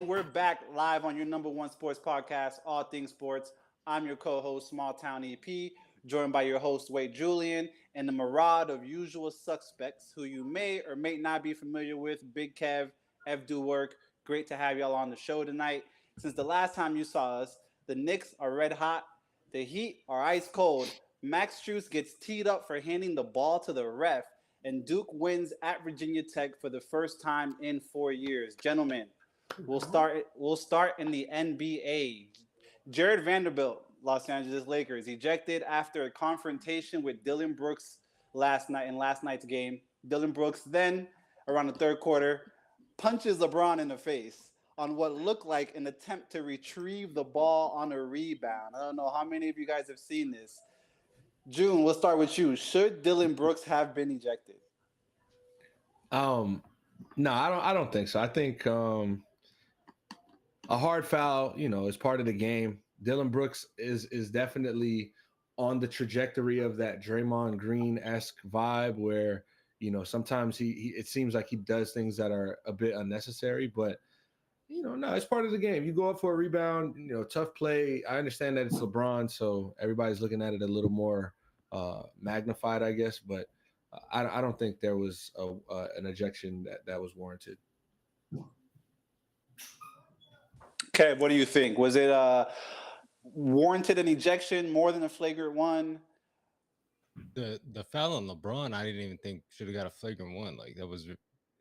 We're back live on your number one sports podcast, All Things Sports. I'm your co-host, Small Town EP, joined by your host, Wade Julian, and the mirage of usual suspects who you may or may not be familiar with, Big Kev, F. Do Work. Great to have y'all on the show tonight. Since the last time you saw us, the Knicks are red hot, the Heat are ice cold. Max Strus gets teed up for handing the ball to the ref, and Duke wins at Virginia Tech for the first time in 4 years. Gentlemen, We'll start in the NBA. Jared Vanderbilt, Los Angeles Lakers, ejected after a confrontation with Dylan Brooks last night's game. Dylan Brooks then, around the third quarter, punches LeBron in the face on what looked like an attempt to retrieve the ball on a rebound. I don't know how many of you guys have seen this. June, we'll start with you. Should Dylan Brooks have been ejected? Um, no, I don't think so. I think a hard foul, is part of the game. Dylan Brooks is definitely on the trajectory of that Draymond Green esque vibe, where sometimes he it seems like he does things that are a bit unnecessary, but no, it's part of the game. You go up for a rebound, tough play. I understand that it's LeBron, so everybody's looking at it a little more magnified, I guess, but I don't think there was an ejection that was warranted. Okay, what do you think? Was it warranted an ejection more than a flagrant one? The foul on LeBron, I didn't even think should have got a flagrant one. Like that was,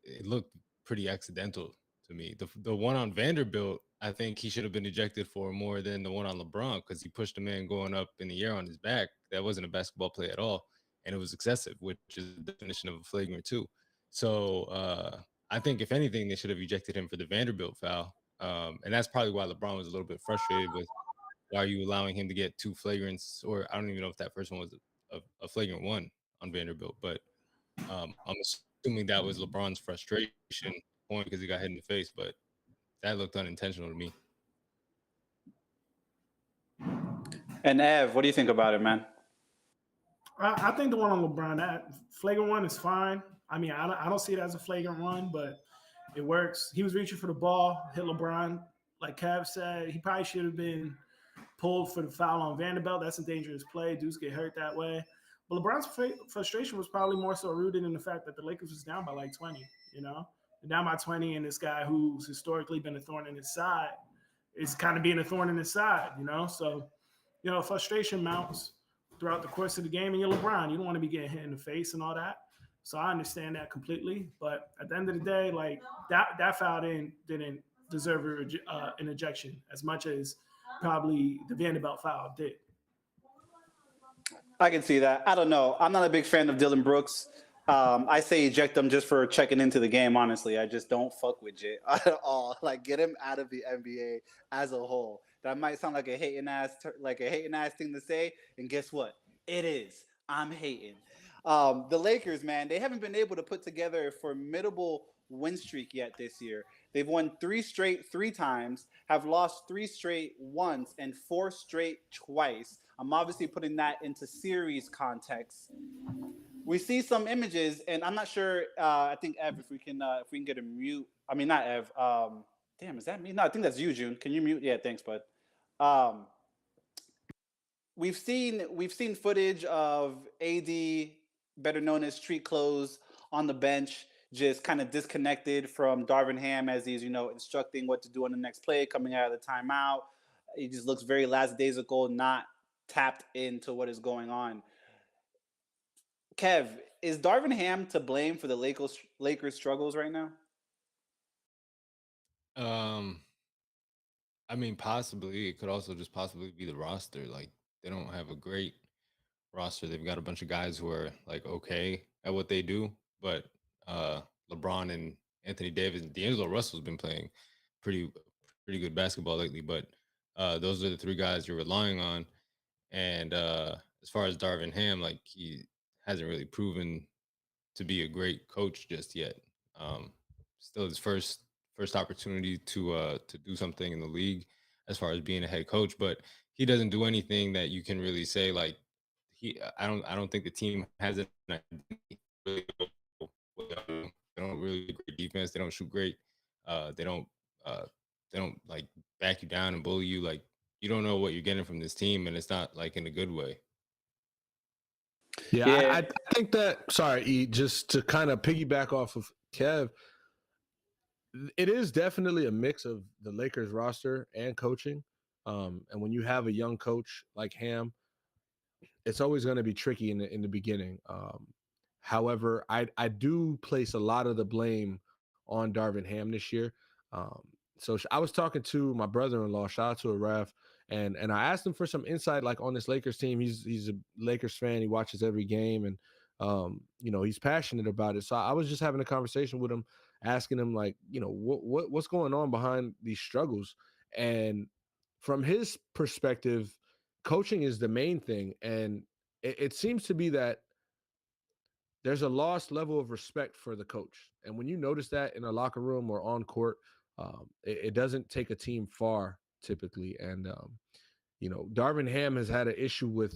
it looked pretty accidental to me. The one on Vanderbilt, I think he should have been ejected for more than the one on LeBron because he pushed a man going up in the air on his back. That wasn't a basketball play at all, and it was excessive, which is the definition of a flagrant too. So I think if anything, they should have ejected him for the Vanderbilt foul, and that's probably why LeBron was a little bit frustrated with why are you allowing him to get two flagrants, or I don't even know if that first one was a flagrant one on Vanderbilt, but I'm assuming that was LeBron's frustration point because he got hit in the face, but that looked unintentional to me. And Ev, what do you think about it, man? I think the one on LeBron, that flagrant one is fine. I mean, I don't see it as a flagrant one, but it works. He was reaching for the ball, hit LeBron. Like Kev said, he probably should have been pulled for the foul on Vanderbilt. That's a dangerous play. Dudes get hurt that way. But LeBron's frustration was probably more so rooted in the fact that the Lakers was down by like 20, They're down by 20, and this guy who's historically been a thorn in his side is kind of being a thorn in his side, So, frustration mounts throughout the course of the game, and you're LeBron. You don't want to be getting hit in the face and all that. So I understand that completely. But at the end of the day, like that foul didn't deserve an ejection as much as probably the Vanderbilt foul did. I can see that. I don't know. I'm not a big fan of Dylan Brooks. I say eject him just for checking into the game. Honestly, I just don't fuck with J at all. Like, get him out of the NBA as a whole. That might sound like a hating ass thing to say. And guess what? It is. I'm hating. The Lakers, man, they haven't been able to put together a formidable win streak yet this year. They've won three straight three times, have lost three straight once, and four straight twice. I'm obviously putting that into series context. We see some images, and I'm not sure. I think Ev, if we can get a mute. I mean, not Ev. Damn, is that me? No, I think that's you, June. Can you mute? Yeah, thanks, bud. Um, we've seen footage of AD, better known as Street Clothes, on the bench, just kind of disconnected from Darvin Ham as he's instructing what to do on the next play, coming out of the timeout. He just looks very last days ago, not tapped into what is going on. Kev, is Darvin Ham to blame for the Lakers struggles right now? Um, I mean, possibly it could also just possibly be the roster. Like they don't have a great roster. They've got a bunch of guys who are like okay at what they do, but LeBron and Anthony Davis and D'Angelo Russell's been playing pretty pretty good basketball lately. But those are the three guys you're relying on. And as far as Darvin Ham, like he hasn't really proven to be a great coach just yet. Um, Still his first opportunity to do something in the league as far as being a head coach, but he doesn't do anything that you can really say like he. I don't think the team has an identity. They don't really great defense. They don't shoot great. They don't. they don't like back you down and bully you. Like you don't know what you're getting from this team, and it's not like in a good way. Yeah, Yeah. I think that. Sorry, E, just to kind of piggyback off of Kev, it is definitely a mix of the Lakers roster and coaching. And when you have a young coach like Ham, it's always going to be tricky in the beginning. However, I do place a lot of the blame on Darvin Ham this year. Um, so I was talking to my brother-in-law, shout out to Araf, and I asked him for some insight like on this Lakers team. He's a Lakers fan. He watches every game, and he's passionate about it. So I was just having a conversation with him, asking him like, what's going on behind these struggles, and from his perspective, coaching is the main thing, and it seems to be that there's a lost level of respect for the coach. And when you notice that in a locker room or on court, it doesn't take a team far typically. And Darvin Ham has had an issue with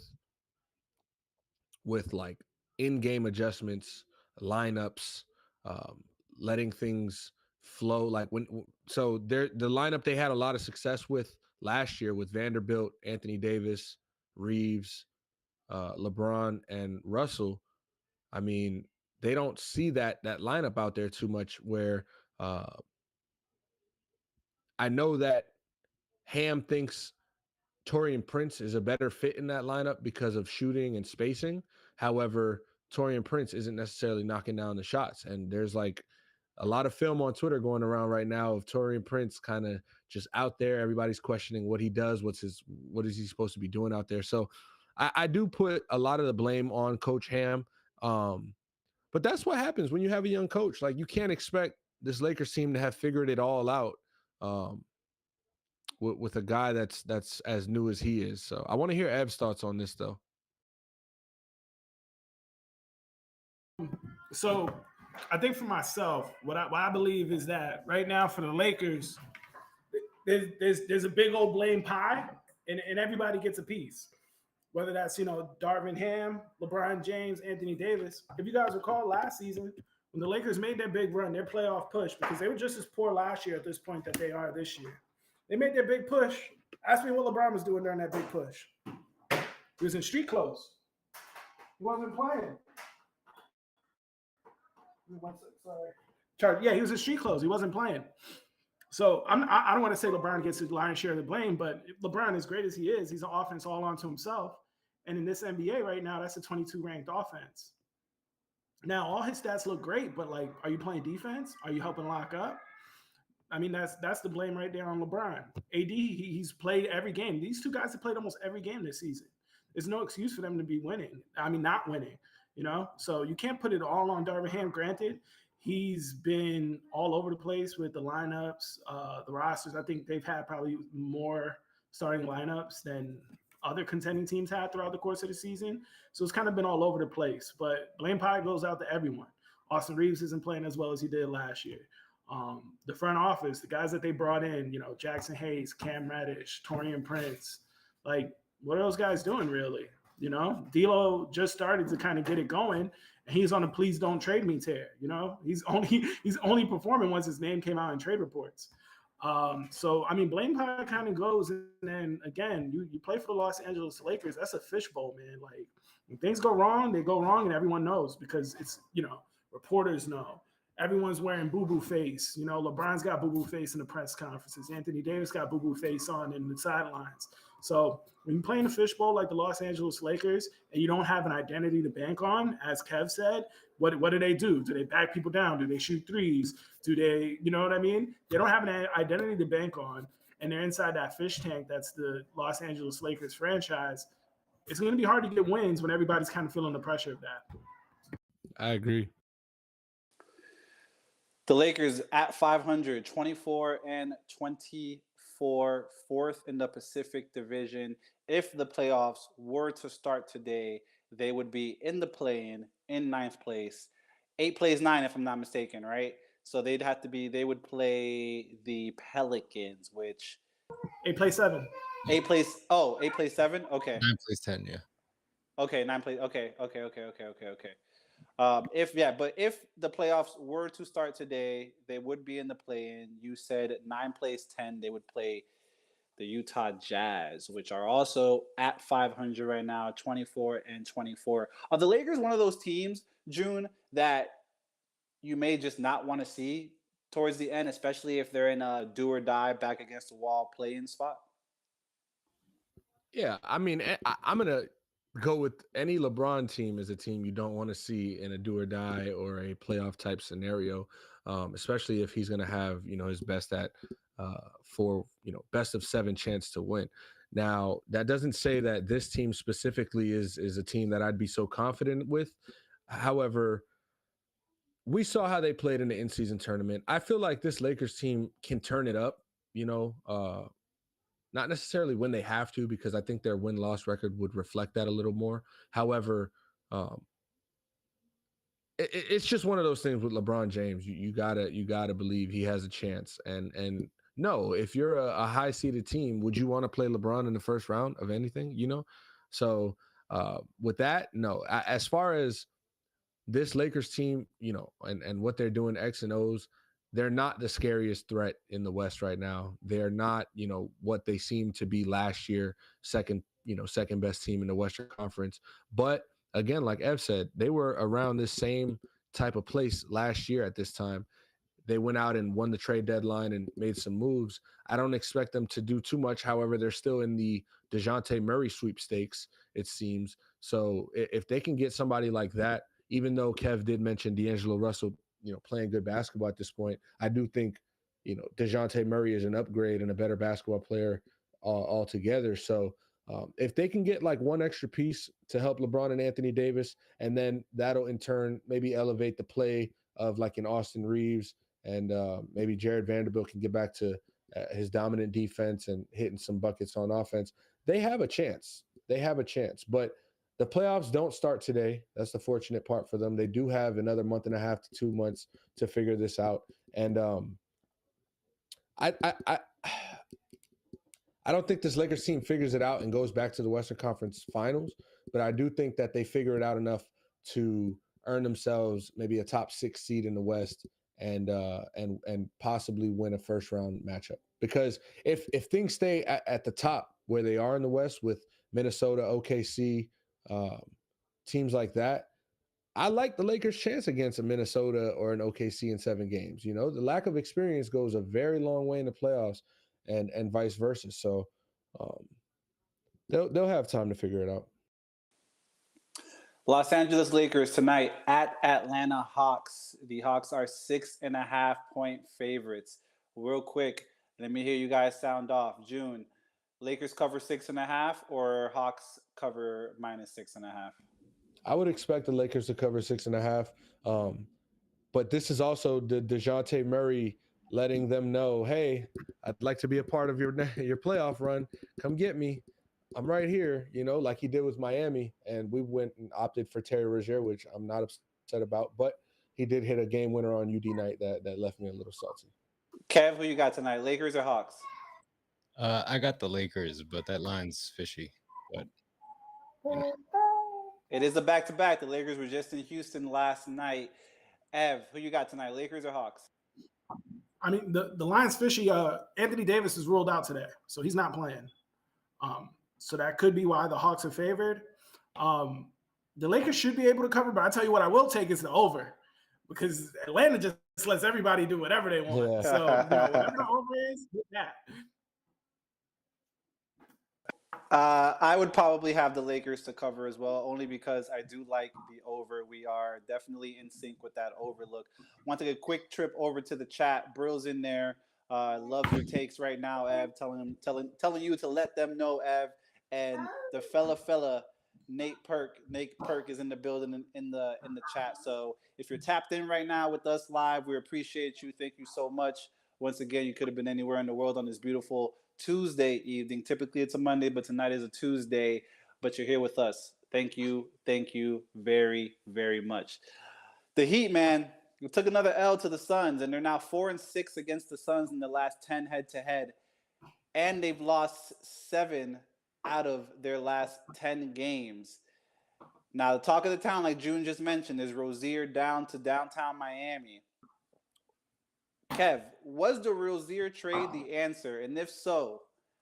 like in-game adjustments, lineups, um, letting things flow. Like the lineup they had a lot of success with last year with Vanderbilt, Anthony Davis, Reeves, LeBron, and Russell. I mean, they don't see that lineup out there too much. Where I know that Ham thinks Taurean Prince is a better fit in that lineup because of shooting and spacing. However, Taurean Prince isn't necessarily knocking down the shots. And there's like a lot of film on Twitter going around right now of Taurean Prince kind of just out there. Everybody's questioning what he does, what is he supposed to be doing out there. So I do put a lot of the blame on Coach Ham. But that's what happens when you have a young coach. Like you can't expect this Lakers team to have figured it all out. With a guy that's as new as he is. So I want to hear Ev's thoughts on this though. So I think for myself, what I believe is that right now for the Lakers, there's a big old blame pie, and everybody gets a piece. Whether that's Darvin Ham, LeBron James, Anthony Davis. If you guys recall last season when the Lakers made their big run, their playoff push, because they were just as poor last year at this point that they are this year. They made their big push. Ask me what LeBron was doing during that big push. He was in street clothes. He wasn't playing. Sorry. Yeah, he was in street clothes. He wasn't playing. So I don't want to say LeBron gets his lion's share of the blame, but LeBron, as great as he is, he's an offense all onto himself. And in this NBA right now, that's a 22 ranked offense. Now, all his stats look great, but like, are you playing defense? Are you helping lock up? I mean, that's the blame right there on LeBron. AD, he's played every game. These two guys have played almost every game this season. There's no excuse for them to be winning. I mean, not winning, So you can't put it all on Darvin Ham. Granted, he's been all over the place with the lineups, the rosters. I think they've had probably more starting lineups than other contending teams had throughout the course of the season. So it's kind of been all over the place. But blame pie goes out to everyone. Austin Reeves isn't playing as well as he did last year. The front office, the guys that they brought in, Jackson Hayes, Cam Reddish, Taurean Prince, like, what are those guys doing really? D'Lo just started to kind of get it going, and he's on a please don't trade me tear. He's only performing once his name came out in trade reports. So I mean, blame pie kind of goes, and then again, you play for the Los Angeles Lakers. That's a fishbowl, man. Like when things go wrong, they go wrong, and everyone knows because it's reporters know. Everyone's wearing boo-boo face. LeBron's got boo-boo face in the press conferences. Anthony Davis got boo-boo face on in the sidelines. So when you play in a fishbowl like the Los Angeles Lakers and you don't have an identity to bank on, as Kev said, what do they do? Do they back people down? Do they shoot threes? Do they, you know what I mean? They don't have an identity to bank on, and they're inside that fish tank that's the Los Angeles Lakers franchise. It's going to be hard to get wins when everybody's kind of feeling the pressure of that. I agree. The Lakers at 500, 24-24, fourth in the Pacific Division. If the playoffs were to start today, they would be in the play-in, in ninth place. 8 plays 9, if I'm not mistaken, right? So they would play the Pelicans, which 8 plays 7. 8 plays 7? Okay. 9 plays 10, yeah. Okay, 9 plays. Okay. If the playoffs were to start today, they would be in the play-in. You said 9 plays 10. They would play the Utah Jazz, which are also at 500 right now, 24-24. Are the Lakers one of those teams, June, that you may just not want to see towards the end, especially if they're in a do or die back against the wall play-in spot? Yeah, I mean, I'm gonna go with any LeBron team as a team you don't want to see in a do or die or a playoff type scenario, especially if he's gonna have his best at for best of 7 chance to win. Now, that doesn't say that this team specifically is a team that I'd be so confident with. However, we saw how they played in the in-season tournament. I feel like this Lakers team can turn it up, not necessarily when they have to, because I think their win-loss record would reflect that a little more. However, it's just one of those things with LeBron James. You gotta believe he has a chance. And no, if you're a high-seeded team, would you want to play LeBron in the first round of anything? So with that, no. As far as this Lakers team, and what they're doing, X and O's, they're not the scariest threat in the West right now. They're not, what they seemed to be last year, second best team in the Western Conference. But again, like Ev said, they were around this same type of place last year at this time. They went out and won the trade deadline and made some moves. I don't expect them to do too much. However, they're still in the DeJounte Murray sweepstakes, it seems. So if they can get somebody like that, even though Kev did mention D'Angelo Russell, playing good basketball at this point, I do think, DeJounte Murray is an upgrade and a better basketball player altogether. So if they can get like one extra piece to help LeBron and Anthony Davis, and then that'll in turn maybe elevate the play of like an Austin Reeves, and maybe Jared Vanderbilt can get back to his dominant defense and hitting some buckets on offense, they have a chance. But the playoffs don't start today. That's the fortunate part for them. They do have another month and a half to 2 months to figure this out. And I don't think this Lakers team figures it out and goes back to the Western Conference Finals, but I do think that they figure it out enough to earn themselves maybe a top 6 seed in the West and possibly win a first round matchup. Because if things stay at the top where they are in the West with Minnesota, OKC, teams like that, I like the Lakers' chance against a Minnesota or an OKC in 7 games. The lack of experience goes a very long way in the playoffs, and vice versa. So they'll have time to figure it out. Los Angeles Lakers tonight at Atlanta Hawks. The Hawks are 6.5-point favorites. Real quick, let me hear you guys sound off. June, Lakers cover 6.5 or Hawks cover -6.5? I would expect the Lakers to cover 6.5. But this is also the DeJounte Murray letting them know, hey, I'd like to be a part of your playoff run. Come get me. I'm right here, like he did with Miami. And we went and opted for Terry Rozier, which I'm not upset about. But he did hit a game winner on UD night that left me a little salty. Kev, who you got tonight, Lakers or Hawks? I got the Lakers, but that line's fishy. But it is a back-to-back. The Lakers were just in Houston last night. Ev, who you got tonight, Lakers or Hawks? I mean, the line's fishy. Anthony Davis is ruled out today, so he's not playing. So that could be why the Hawks are favored. The Lakers should be able to cover, but I tell you what, I will take is the over, because Atlanta just lets everybody do whatever they want. Yeah. So whatever the over is, get that. I would probably have the Lakers to cover as well, only because I do like the over. We are definitely in sync with that overlook. Want to take a quick trip over to the chat. Brill's in there. Love your takes right now, Ev. Telling you to let them know, Ev. And the fella, Nate Perk is in the building in the chat. So if you're tapped in right now with us live, we appreciate you. Thank you so much. Once again, you could have been anywhere in the world on this beautiful Tuesday evening. Typically it's a Monday, but tonight is a Tuesday, but you're here with us. Thank you very, very much. The Heat, man, we took another L to the Suns, and they're now 4-6 against the Suns in the last 10 head-to-head, and they've lost 7 out of their last 10 games. Now, the talk of the town, like June just mentioned, is Rozier down to downtown Miami. Kev, was the Rozier trade the answer? And if so,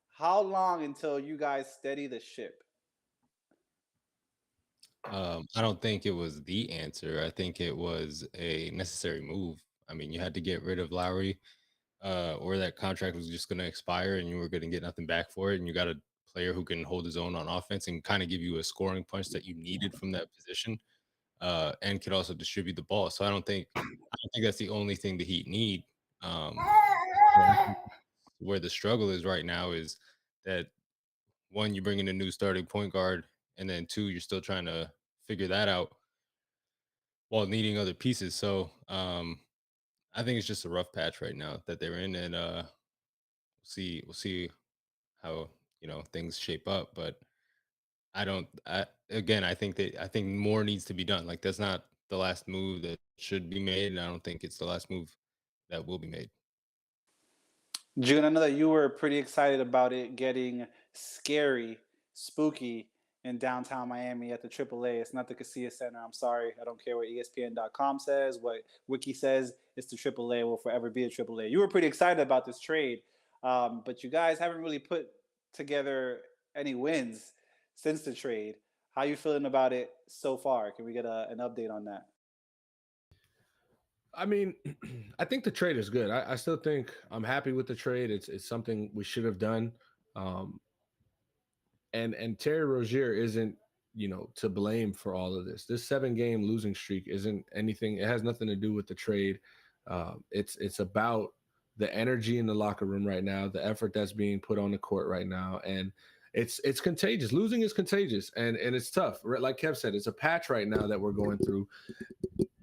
how long until you guys steady the ship? I don't think it was the answer. I think it was a necessary move. I mean, you had to get rid of Lowry, or that contract was just going to expire and you were going to get nothing back for it. And you got a player who can hold his own on offense and kind of give you a scoring punch that you needed from that position, and could also distribute the ball. So I don't think that's the only thing the Heat need. But I think where the struggle is right now is that, one, you bring in a new starting point guard, and then two, you're still trying to figure that out while needing other pieces. So I think it's just a rough patch right now that they're in, and we'll see how things shape up. But I don't. I think more needs to be done. Like, that's not the last move that should be made, and I don't think it's the last move that will be made. June, I know that you were pretty excited about it getting scary, spooky in downtown Miami at the AAA. It's not the Casilla Center. I'm sorry. I don't care what ESPN.com says, what Wiki says. It's the AAA. Will forever be a AAA. You were pretty excited about this trade, but you guys haven't really put together any wins since the trade. How you feeling about it so far? Can we get an update on that? I mean, I think the trade is good. I still think I'm happy with the trade. It's something we should have done. Um, and Terry Rozier isn't, to blame for all of this. This 7-game losing streak isn't anything. It has nothing to do with the trade. It's about the energy in the locker room right now, the effort that's being put on the court right now, and it's contagious. Losing is contagious, and it's tough. Like Kev said, it's a patch right now that we're going through.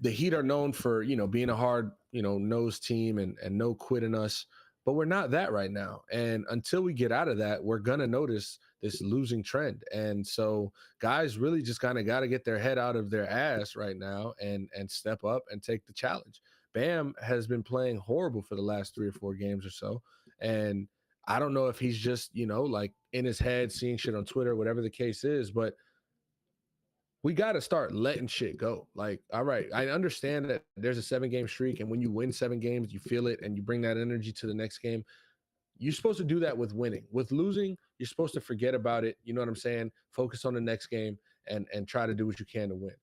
The Heat are known for, being a hard, nose team and no quitting us, but we're not that right now. And until we get out of that, we're going to notice this losing trend. And so guys really just kind of got to get their head out of their ass right now and step up and take the challenge. Bam has been playing horrible for the last 3 or 4 games or so. And I don't know if he's just, like in his head, seeing shit on Twitter, whatever the case is, but we got to start letting shit go. Like, all right, I understand that there's a 7-game streak, and when you win 7 games, you feel it and you bring that energy to the next game. You're supposed to do that with winning. With losing, you're supposed to forget about it. You know what I'm saying? Focus on the next game and try to do what you can to win.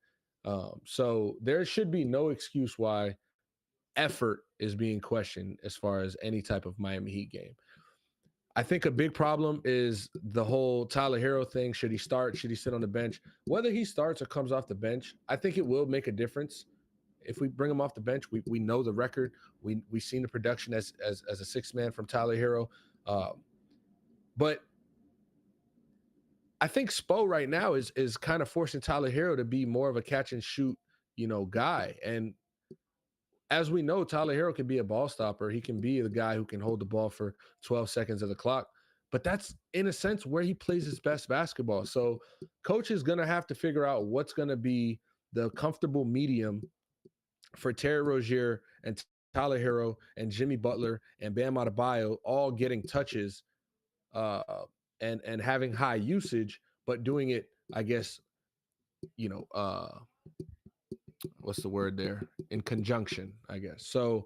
So there should be no excuse why effort is being questioned as far as any type of Miami Heat game. I think a big problem is the whole Tyler Hero thing. Should he start? Should he sit on the bench? Whether he starts or comes off the bench, I think it will make a difference. If we bring him off the bench, we know the record. We've seen the production as a 6th man from Tyler Hero. But I think Spo right now is kind of forcing Tyler Hero to be more of a catch and shoot, guy. And as we know, Tyler Hero can be a ball stopper. He can be the guy who can hold the ball for 12 seconds of the clock. But that's, in a sense, where he plays his best basketball. So coach is going to have to figure out what's going to be the comfortable medium for Terry Rozier and Tyler Hero and Jimmy Butler and Bam Adebayo all getting touches and having high usage, but doing it, I guess, what's the word there? In conjunction, I guess. So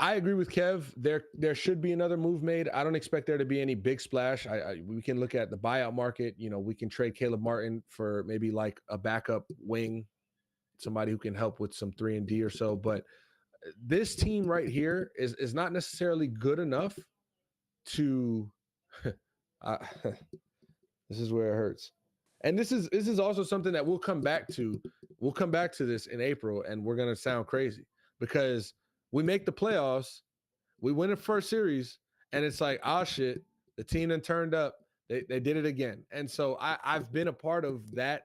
I agree with Kev. There should be another move made. I don't expect there to be any big splash. We can look at the buyout market. We can trade Caleb Martin for maybe like a backup wing, somebody who can help with some 3-and-D or so. But this team right here is not necessarily good enough to this is where it hurts. And this is also something that we'll come back to. We'll come back to this in April, and we're gonna sound crazy because we make the playoffs, we win the first series, and it's like, oh shit, the team then turned up. They did it again. And so I've been a part of that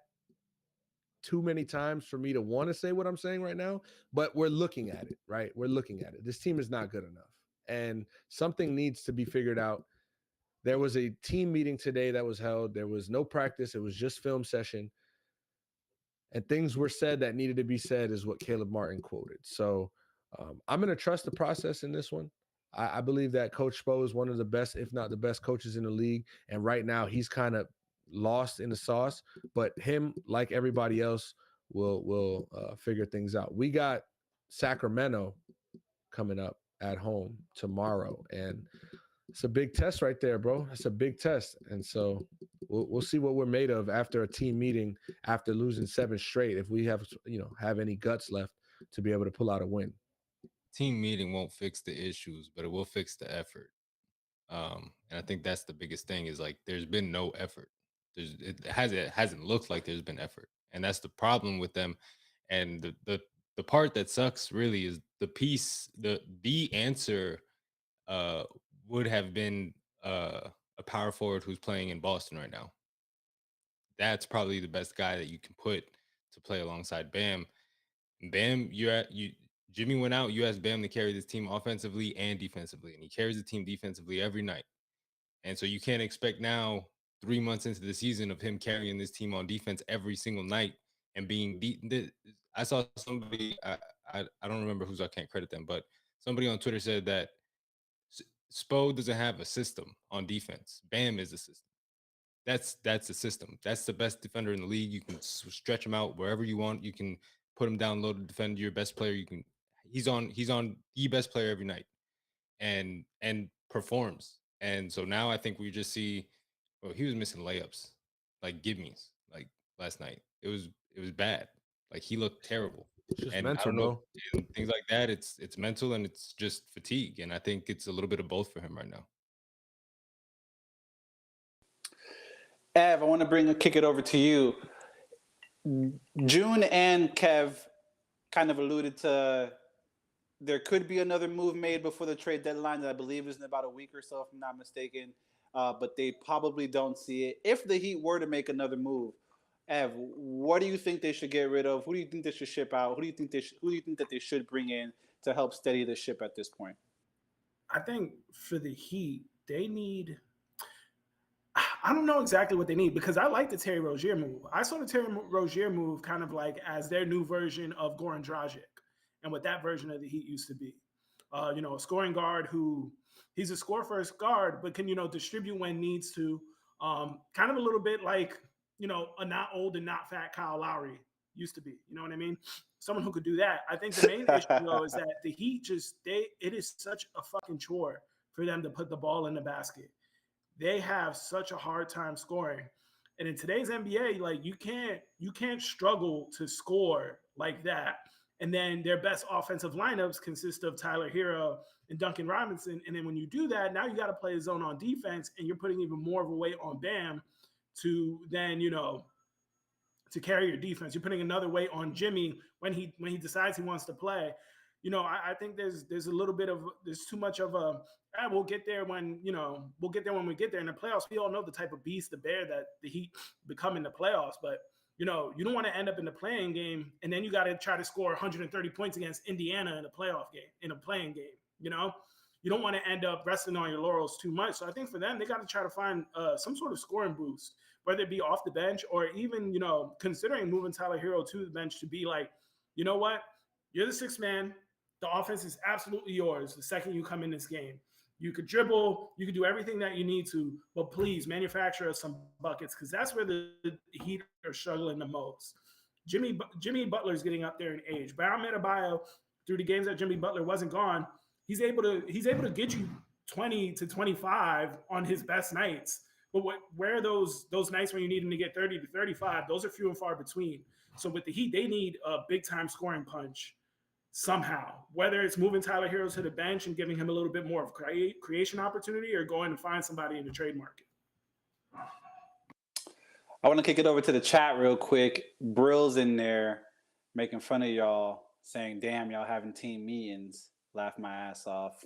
too many times for me to want to say what I'm saying right now, but we're looking at it, right? We're looking at it. This team is not good enough, and something needs to be figured out. There was a team meeting today that was held. There was no practice. It was just film session. And things were said that needed to be said is what Caleb Martin quoted. So I'm going to trust the process in this one. I believe that Coach Spo is one of the best, if not the best coaches in the league. And right now he's kind of lost in the sauce. But him, like everybody else, will figure things out. We got Sacramento coming up at home tomorrow, and it's a big test right there, bro. It's a big test, and so we'll see what we're made of after a team meeting after losing 7 straight. If we have any guts left to be able to pull out a win. Team meeting won't fix the issues, but it will fix the effort. And I think that's the biggest thing is like there's been no effort. It hasn't looked like there's been effort, and that's the problem with them. And the part that sucks really is the piece. The answer uh would have been a power forward who's playing in Boston right now. That's probably the best guy that you can put to play alongside Bam. Bam, Jimmy went out. You asked Bam to carry this team offensively and defensively, and he carries the team defensively every night. And so you can't expect now, 3 months into the season, of him carrying this team on defense every single night and being beaten. I saw somebody, I don't remember who's, I can't credit them, but somebody on Twitter said that Spo doesn't have a system on defense. Bam is a system. That's the system. That's the best defender in the league. You can stretch him out wherever you want. You can put him down low to defend your best player. He's on the best player every night and performs. And so now I think we just see, well, he was missing layups, like gimmies, like last night. It was bad. Like he looked terrible. It's just And I mental, don't know, bro. and things like that. It's mental and it's just fatigue. And I think it's a little bit of both for him right now. Ev, I want to kick it over to you. June and Kev kind of alluded to there could be another move made before the trade deadline that I believe is in about a week or so, if I'm not mistaken. But they probably don't see it. If the Heat were to make another move, Ev, what do you think they should get rid of? Who do you think they should ship out? Who do you think that they should bring in to help steady the ship at this point? I think for the Heat, they need. I don't know exactly what they need because I like the Terry Rozier move. I saw the Terry Rozier move kind of like as their new version of Goran Dragic and what that version of the Heat used to be. A scoring guard who he's a score first guard, but can, distribute when needs to. Kind of a little bit like, a not old and not fat Kyle Lowry used to be. You know what I mean? Someone who could do that. I think the main issue though is that the Heat it is such a fucking chore for them to put the ball in the basket. They have such a hard time scoring. And in today's NBA, like you can't struggle to score like that. And then their best offensive lineups consist of Tyler Hero and Duncan Robinson. And then when you do that, now you got to play a zone on defense, and you're putting even more of a weight on Bam to then, to carry your defense. You're putting another weight on Jimmy when he decides he wants to play. I think there's a little bit of there's too much of a we'll get there when we get there in the playoffs. We all know the type of beast, the bear that the Heat become in the playoffs, but you don't want to end up in the playing game and then you got to try to score 130 points against Indiana in a playoff game, in a playing game. You don't want to end up resting on your laurels too much. So I think for them, they got to try to find some sort of scoring boost, whether it be off the bench or even considering moving Tyler Hero to the bench to be like, you know what, you're the sixth man. The offense is absolutely yours the second you come in this game. You could dribble, you could do everything that you need to, but please manufacture us some buckets because that's where the Heat are struggling the most. Jimmy Butler's getting up there in age. Bam Adebayo, through the games that Jimmy Butler wasn't gone, he's able to get you 20 to 25 on his best nights. But where are those nights when you need him to get 30 to 35? Those are few and far between. So with the Heat, they need a big time scoring punch somehow, whether it's moving Tyler Hero to the bench and giving him a little bit more of creation opportunity or going to find somebody in the trade market. I want to kick it over to the chat real quick. Brill's in there making fun of y'all, saying, damn, y'all having team meetings. Laugh my ass off.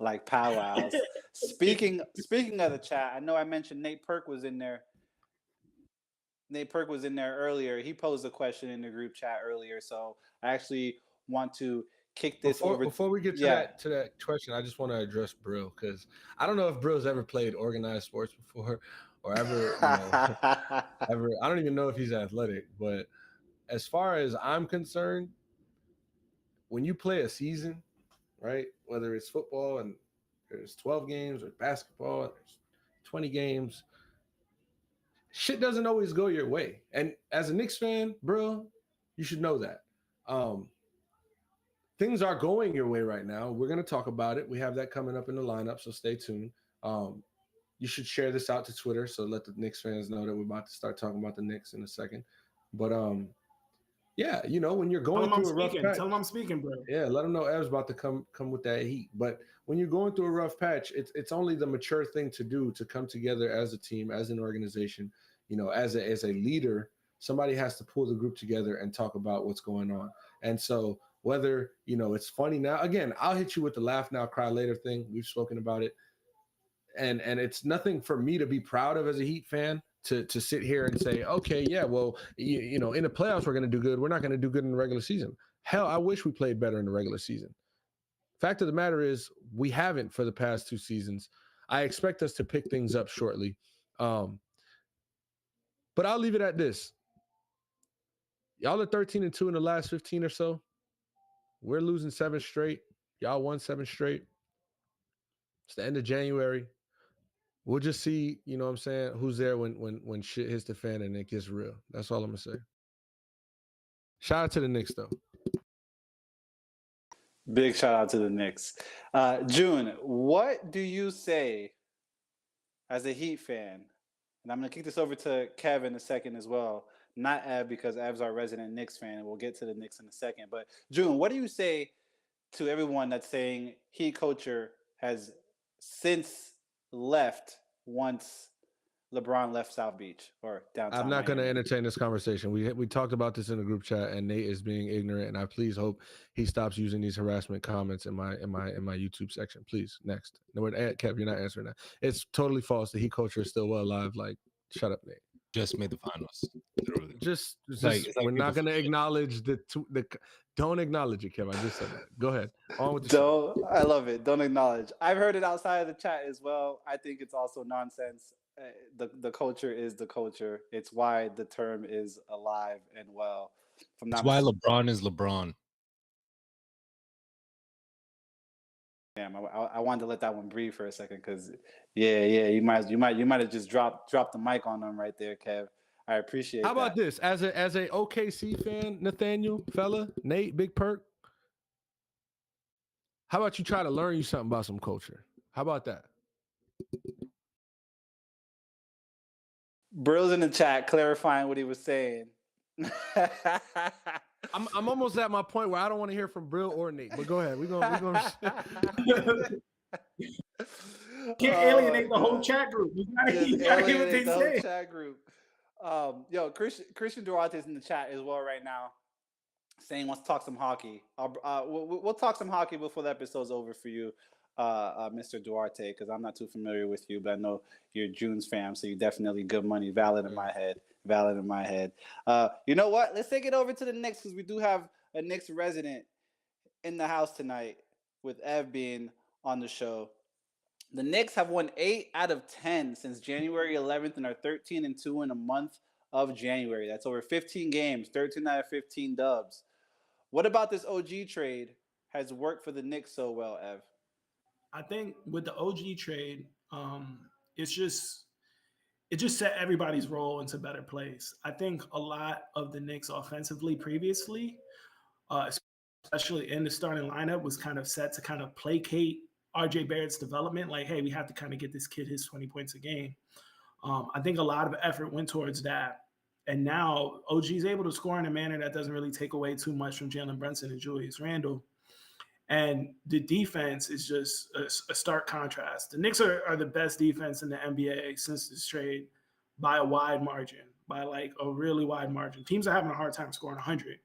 Like powwows. Speaking of the chat, I know I mentioned Nate Perk was in there. Nate Perk was in there earlier. He posed a question in the group chat earlier, so I actually want to kick this over. Before we get to that question, I just want to address Brill because I don't know if Brill's ever played organized sports before or ever, ever. I don't even know if he's athletic, but as far as I'm concerned, when you play a season, right, whether it's football and there's 12 games or basketball, and there's 20 games, shit doesn't always go your way. And as a Knicks fan, bro, you should know that. Things are going your way right now. We're going to talk about it. We have that coming up in the lineup, so stay tuned. You should share this out to Twitter, so let the Knicks fans know that we're about to start talking about the Knicks in a second. But yeah, you know, when you're going through a rough patch, tell them I'm speaking, bro. Yeah, let them know Ev's about to come with that heat. But when you're going through a rough patch, it's only the mature thing to do to come together as a team, as an organization. You know, as a leader, somebody has to pull the group together and talk about what's going on. And so whether, you know, it's funny now, again, I'll hit you with the laugh now, cry later thing. We've spoken about it. And it's nothing for me to be proud of as a Heat fan to sit here and say, okay, yeah, well, you know, in the playoffs, we're going to do good. We're not going to do good in the regular season. Hell, I wish we played better in the regular season. Fact of the matter is we haven't for the past 2 seasons. I expect us to pick things up shortly. But I'll leave it at this. Y'all are 13-2 in the last 15 or so. We're losing 7 straight. Y'all won 7 straight. It's the end of January. We'll just see, you know what I'm saying, who's there when shit hits the fan and it gets real. That's all I'm going to say. Shout out to the Knicks, though. Big shout out to the Knicks. June, what do you say as a Heat fan? And I'm going to kick this over to Kev in a second as well. Not Ev, because Ev's our resident Knicks fan, and we'll get to the Knicks in a second. But June, what do you say to everyone that's saying Heat culture has since left once LeBron left South Beach or downtown? I'm not going to entertain this conversation. We talked about this in the group chat, and Nate is being ignorant, and I please hope he stops using these harassment comments in my YouTube section. Please, next. No, Kev, you're not answering that. It's totally false. The Heat culture is still well alive. Like, shut up, Nate. Just made the finals. Literally. Just we're not going to acknowledge the. Don't acknowledge it, Kev. I just said that. Go ahead. On with the show. I love it. Don't acknowledge. I've heard it outside of the chat as well. I think it's also nonsense. The culture is the culture. It's why the term is alive and well. That's why LeBron is LeBron. Damn, I wanted to let that one breathe for a second because, yeah, you might have just dropped the mic on them right there, Kev. I appreciate. How about this? As a OKC fan, Nathaniel, fella, Nate, Big Perk. How about you try to learn you something about some culture? How about that? Brill's in the chat clarifying what he was saying. I'm almost at my point where I don't want to hear from Brill or Nate. But go ahead. We're gonna Can't alienate the whole chat group. You gotta hear what they say. Chat group. Yo, Christian Duarte is in the chat as well right now, saying wants to talk some hockey. We'll talk some hockey before the episode's over for you, Mr. Duarte, because I'm not too familiar with you, but I know you're June's fam, so you're definitely good money. Valid in my head. You know what? Let's take it over to the Knicks because we do have a Knicks resident in the house tonight with Ev being on the show. The Knicks have won 8 out of 10 since January 11th and are 13-2 in a month of January. That's over 15 games, 13 out of 15 dubs. What about this OG trade has worked for the Knicks so well, Ev? I think with the OG trade, it just set everybody's role into a better place. I think a lot of the Knicks offensively previously, especially in the starting lineup, was kind of set to kind of placate RJ Barrett's development. Like, hey, we have to kind of get this kid his 20 points a game. I think a lot of effort went towards that. And now OG is able to score in a manner that doesn't really take away too much from Jalen Brunson and Julius Randle. And the defense is just a stark contrast. The Knicks are the best defense in the NBA since this trade by a wide margin, by like a really wide margin. Teams are having a hard time scoring 100.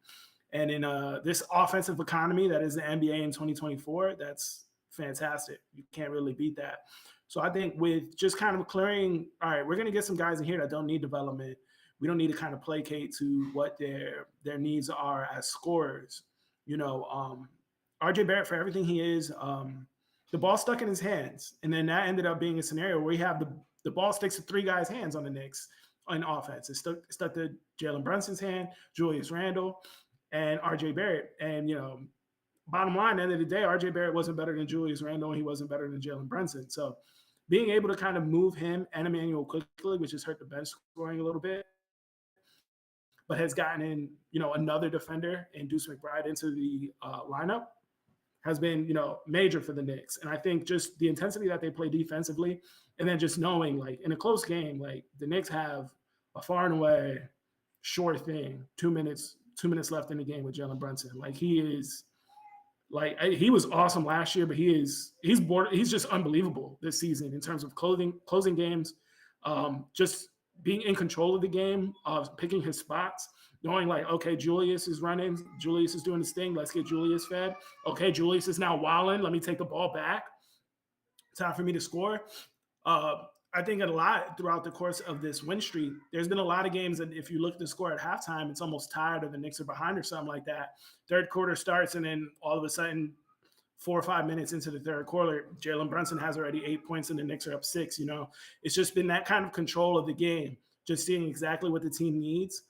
And in this offensive economy that is the NBA in 2024, that's fantastic. You can't really beat that. So I think with just kind of clearing, all right, we're going to get some guys in here that don't need development. We don't need to kind of placate to what their needs are as scorers. You know, RJ Barrett, for everything he is, the ball stuck in his hands. And then that ended up being a scenario where we have the ball sticks to 3 guys' hands on the Knicks on offense. It stuck to Jalen Brunson's hand, Julius Randle, and RJ Barrett. And, you know, bottom line, at the end of the day, RJ Barrett wasn't better than Julius Randle, and he wasn't better than Jalen Brunson. So being able to kind of move him and Emmanuel quickly, which has hurt the bench scoring a little bit, but has gotten in, another defender and Deuce McBride into the lineup has been, major for the Knicks. And I think just the intensity that they play defensively, and then just knowing, like, in a close game, like, the Knicks have a far and away sure thing 2 minutes left in the game with Jalen Brunson. Like, he was awesome last year, but he's just unbelievable this season in terms of closing games, just being in control of the game, picking his spots, knowing like, okay, Julius is running, Julius is doing his thing, let's get Julius fed. Okay, Julius is now wilding, let me take the ball back. Time for me to score. I think a lot throughout the course of this win streak, there's been a lot of games that if you look at the score at halftime, it's almost tied or the Knicks are behind or something like that. Third quarter starts, and then all of a sudden, 4 or 5 minutes into the third quarter, Jalen Brunson has already 8 points and the Knicks are up 6. It's just been that kind of control of the game, just seeing exactly what the team needs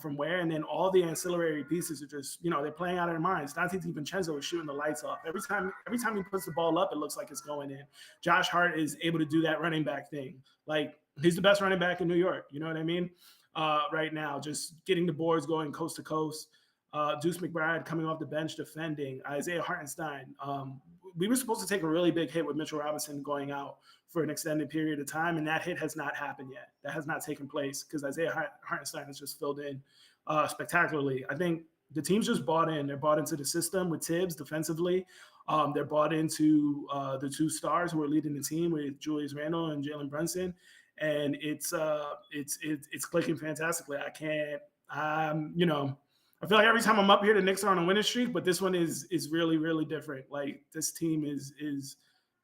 from where, and then all the ancillary pieces are just, they're playing out of their minds. Dante DiVincenzo is shooting the lights off. Every time he puts the ball up, it looks like it's going in. Josh Hart is able to do that running back thing. Like, he's the best running back in New York. You know what I mean? Right now, just getting the boards going coast to coast. Deuce McBride coming off the bench defending. Isaiah Hartenstein. We were supposed to take a really big hit with Mitchell Robinson going out for an extended period of time, and that hit has not happened yet. That has not taken place because Isaiah Hartenstein has just filled in spectacularly. I think the team's just bought in. They're bought into the system with Tibbs defensively. They're bought into the 2 stars who are leading the team with Julius Randle and Jalen Brunson, and it's clicking fantastically. I feel like every time I'm up here, the Knicks are on a winning streak, but this one is really, really different. Like, this team is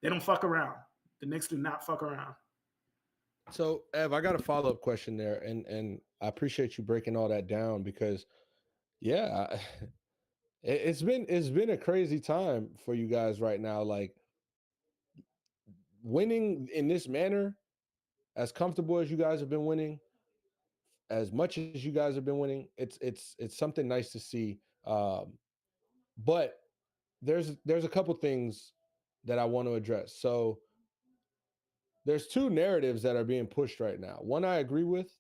they don't fuck around. The Knicks do not fuck around. So, Ev, I got a follow-up question there, and I appreciate you breaking all that down because, yeah, it's been a crazy time for you guys right now. Like, winning in this manner, as comfortable as you guys have been winning, as much as you guys have been winning, it's something nice to see. But there's a couple things that I want to address. So there's 2 narratives that are being pushed right now. One I agree with,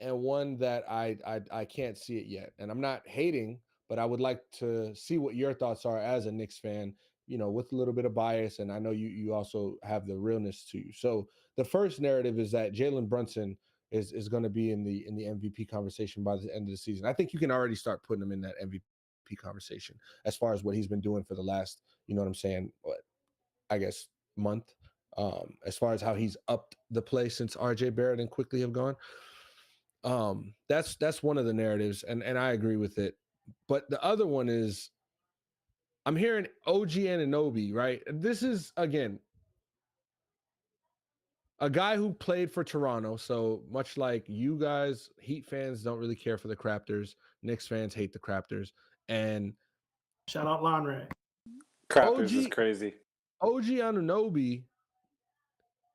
and one that I can't see it yet. And I'm not hating, but I would like to see what your thoughts are as a Knicks fan, with a little bit of bias. And I know you also have the realness to you. So the first narrative is that Jalen Brunson is going to be in the MVP conversation by the end of the season. I think you can already start putting him in that MVP conversation as far as what he's been doing for the last, I guess, month. As far as how he's upped the play since RJ Barrett and Quickly have gone. That's one of the narratives, and I agree with it. But the other one is I'm hearing OG Anunoby, right? This is, again, a guy who played for Toronto. So much like you guys, Heat fans don't really care for the Raptors. Knicks fans hate the Raptors. And shout out Lonray. Raptors is crazy. OG Anunoby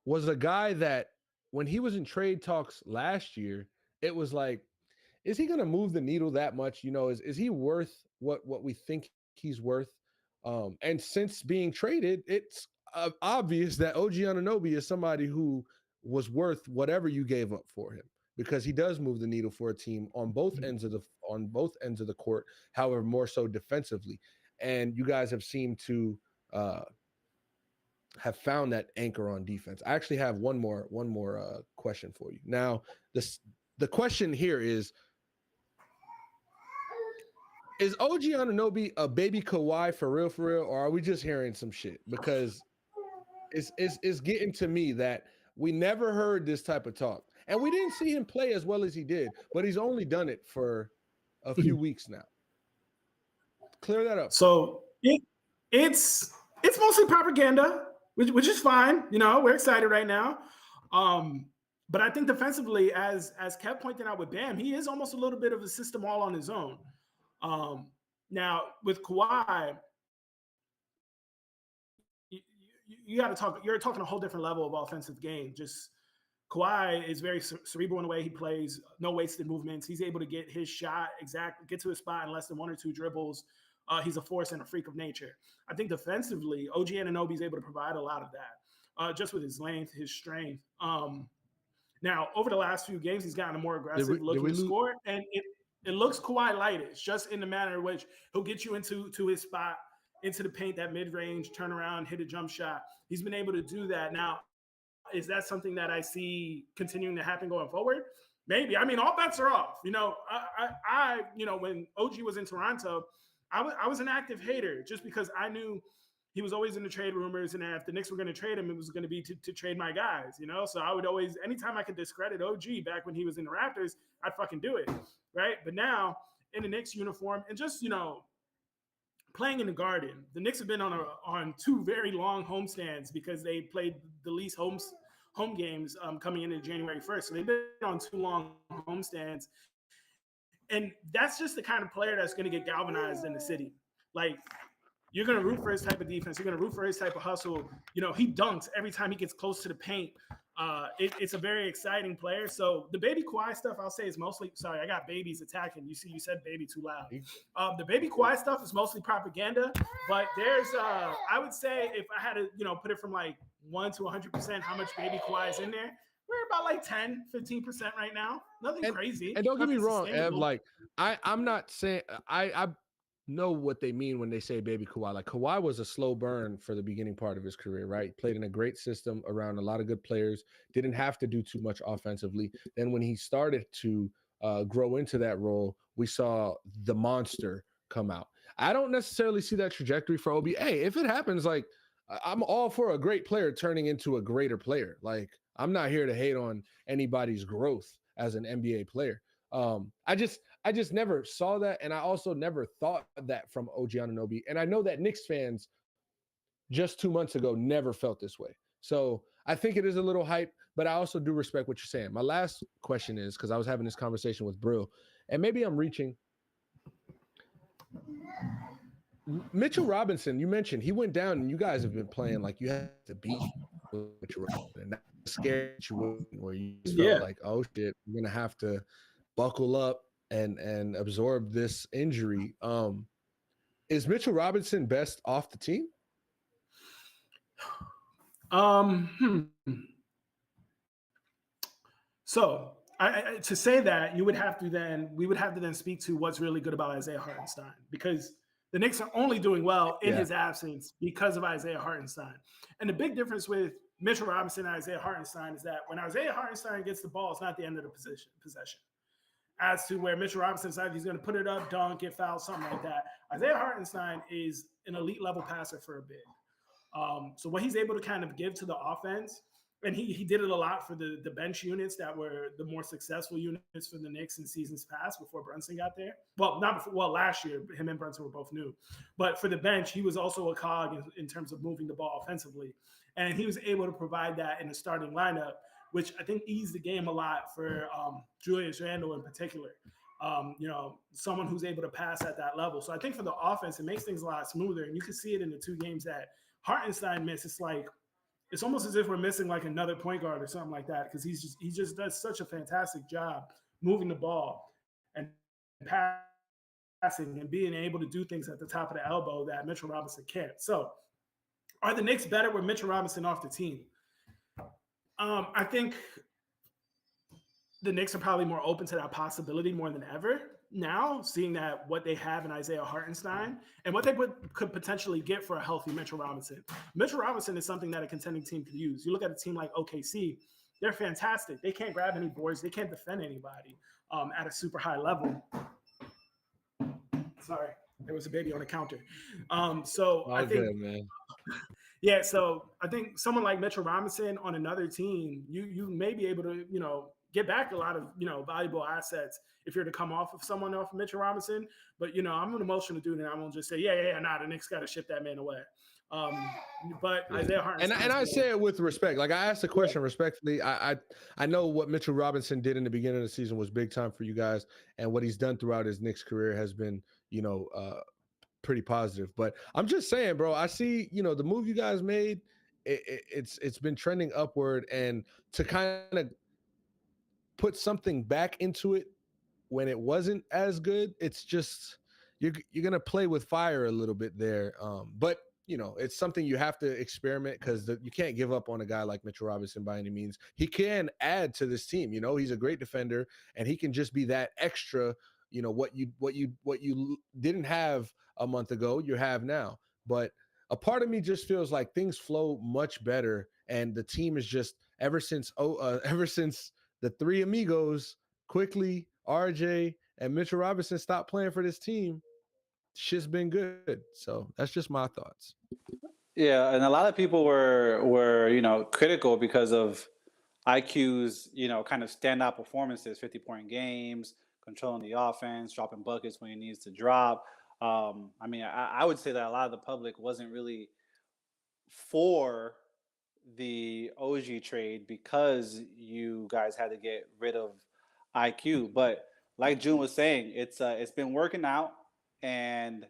was a guy that when he was in trade talks last year, it was like, is he going to move the needle that much? Is he worth what we think he's worth? And since being traded, it's obvious that OG Anunoby is somebody who was worth whatever you gave up for him, because he does move the needle for a team on both ends of the court, however, more so defensively. And you guys have seemed to have found that anchor on defense. I actually have one more question for you. Now, the question here is OG Anunoby a baby Kawhi for real, or are we just hearing some shit? Because it's getting to me that we never heard this type of talk, and we didn't see him play as well as he did, but he's only done it for a few weeks now. Clear that up. So it's mostly propaganda, which is fine. We're excited right now. But I think defensively, as Kev pointed out with Bam, he is almost a little bit of a system all on his own. Now with Kawhi, you got to talk. You're talking a whole different level of offensive game. Just Kawhi is very cerebral in the way he plays. No wasted movements. He's able to get his shot get to his spot in less than 1 or 2 dribbles. He's a force and a freak of nature. I think defensively, OG Anunoby is able to provide a lot of that. just with his length, his strength. Now, over the last few games, he's gotten a more aggressive looking to score, and it looks Kawhi light-ish, just in the manner in which he'll get you into his spot, into the paint, that mid-range, turn around, hit a jump shot. He's been able to do that. Now, is that something that I see continuing to happen going forward? Maybe. I mean, all bets are off. You know, I when OG was in Toronto, I was an active hater just because I knew he was always in the trade rumors, and if the Knicks were going to trade him, it was going to be to trade my guys, you know? So I would always, anytime I could discredit OG back when he was in the Raptors, I'd fucking do it, right? But now, in the Knicks uniform, and just, playing in the Garden, the Knicks have been on 2 very long homestands because they played the least home games coming into January 1st. So they've been on 2 long homestands. And that's just the kind of player that's going to get galvanized in the city. Like, you're going to root for his type of defense. You're going to root for his type of hustle. He dunks every time he gets close to the paint. It's a very exciting player. So the baby Kawhi stuff, I'll say, is mostly – sorry, I got babies attacking. You said baby too loud. The baby Kawhi stuff is mostly propaganda. But there's I would say if I had to, put it from like 1 to 100% how much baby Kawhi is in there, we're about like 10, 15% right now. Nothing crazy. And don't get me wrong, Ev, like I'm not saying I know what they mean when they say baby Kawhi. Like, Kawhi was a slow burn for the beginning part of his career, right? Played in a great system around a lot of good players, didn't have to do too much offensively. Then when he started to grow into that role, we saw the monster come out. I don't necessarily see that trajectory for Obi. Hey, if it happens, like, I'm all for a great player turning into a greater player. Like, I'm not here to hate on anybody's growth as an NBA player. I just never saw that, and I also never thought that from OG Anunoby. And I know that Knicks fans just 2 months ago never felt this way. So I think it is a little hype, but I also do respect what you're saying. My last question is, because I was having this conversation with Brill, and maybe I'm reaching. Mitchell Robinson, you mentioned he went down, and you guys have been playing like you had to beat Mitchell Robinson, and that's scary situation where you just felt like, oh shit, we're gonna have to buckle up and absorb this injury. Is Mitchell Robinson best off the team? So to say that, we would have to then speak to what's really good about Isaiah Hartenstein, because the Knicks are only doing well in his absence because of Isaiah Hartenstein. And the big difference with Mitchell Robinson and Isaiah Hartenstein is that when Isaiah Hartenstein gets the ball, it's not the end of the possession. As to where Mitchell Robinson's either he's going to put it up, dunk, get fouled, something like that. Isaiah Hartenstein is an elite level passer for a big. So what he's able to kind of give to the offense, and he did it a lot for the bench units that were the more successful units for the Knicks in seasons past before Brunson got there. Well, not before, well, last year, him and Brunson were both new. But for the bench, he was also a cog in terms of moving the ball offensively. And he was able to provide that in the starting lineup, which I think eased the game a lot for Julius Randle in particular. Someone who's able to pass at that level. So I think for the offense, it makes things a lot smoother. And you can see it in the 2 games that Hartenstein missed. It's almost as if we're missing like another point guard or something like that, because he just does such a fantastic job moving the ball and passing and being able to do things at the top of the elbow that Mitchell Robinson can't. So are the Knicks better with Mitchell Robinson off the team? I think the Knicks are probably more open to that possibility more than ever now, seeing that what they have in Isaiah Hartenstein and what they could potentially get for a healthy Mitchell Robinson. Mitchell Robinson is something that a contending team could use. You look at a team like OKC, they're fantastic. They can't grab any boards. They can't defend anybody at a super high level. Sorry, there was a baby on the counter. I think, good, man. Yeah, so I think someone like Mitchell Robinson on another team, you may be able to, get back a lot of, valuable assets if you're to come off of someone off of Mitchell Robinson. But, I'm an emotional dude, and I'm going to just say, the Knicks got to ship that man away. Isaiah Hartenstein. And I say it with respect. Like, I asked the question respectfully. I know what Mitchell Robinson did in the beginning of the season was big time for you guys, and what he's done throughout his Knicks career has been, pretty positive. But I'm just saying, bro, I see, the move you guys made, it's been trending upward, and to kind of put something back into it when it wasn't as good, it's just you're gonna play with fire a little bit there. But it's something you have to experiment because you can't give up on a guy like Mitchell Robinson by any means. He can add to this team. He's a great defender, and he can just be that extra. What you didn't have a month ago, you have now. But a part of me just feels like things flow much better, and the team is just ever since the three amigos, Quickly, RJ, and Mitchell Robinson stopped playing for this team. Shit's been good. So that's just my thoughts. Yeah, and a lot of people were critical because of IQ's kind of standout performances, 50-point games, controlling the offense, dropping buckets when he needs to drop. I mean, I would say that a lot of the public wasn't really for the OG trade because you guys had to get rid of IQ. But like June was saying, it's been working out, and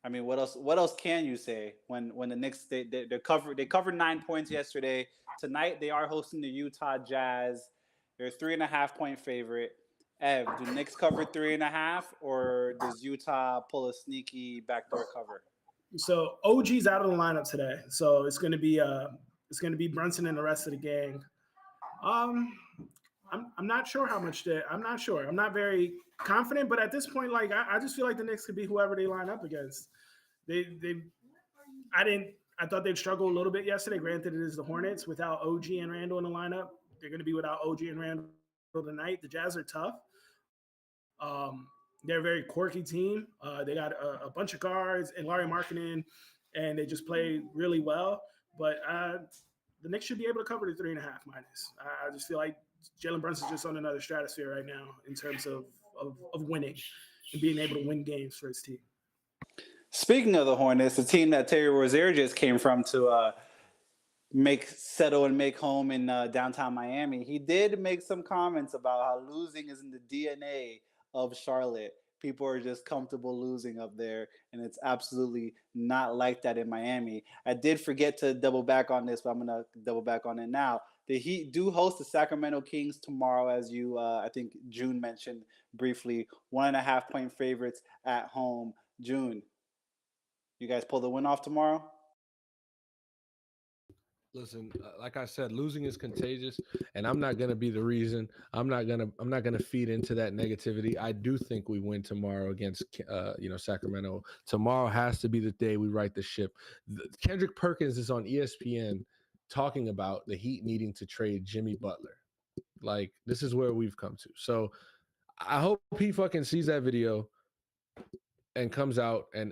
I mean, what else can you say when the Knicks they covered 9 points yesterday. Tonight they are hosting the Utah Jazz. They're a 3.5-point favorite. Ev, do Knicks cover 3.5, or does Utah pull a sneaky backdoor cover? So OG's out of the lineup today, so it's gonna be Brunson and the rest of the gang. I'm not sure how much I'm not sure. I'm not very confident, but at this point, like I just feel like the Knicks could be whoever they line up against. I thought they'd struggle a little bit yesterday. Granted, it is the Hornets without OG and Randall in the lineup. They're going to be without OG and Randall tonight. The Jazz are tough. They're a very quirky team. They got a bunch of guards and Larry Markkinen, and they just play really well. But the Knicks should be able to cover the 3.5 minus. I just feel like Jalen Brunson's just on another stratosphere right now in terms of winning and being able to win games for his team. Speaking of the Hornets, the team that Terry Rozier just came from to settle and make home in downtown Miami, he did make some comments about how losing is in the DNA of Charlotte. People are just comfortable losing up there, and it's absolutely not like that in Miami. I did forget to double back on this, but I'm going to double back on it now. The Heat do host the Sacramento Kings tomorrow, as you, I think June mentioned briefly. 1.5-point favorites at home. June, you guys pull the win off tomorrow? Listen, like I said, losing is contagious, and I'm not gonna be the reason. I'm not gonna feed into that negativity. I do think we win tomorrow against Sacramento. Tomorrow has to be the day we right the ship. Kendrick Perkins is on ESPN talking about the Heat needing to trade Jimmy Butler. Like, this is where we've come to. So I hope he fucking sees that video and comes out and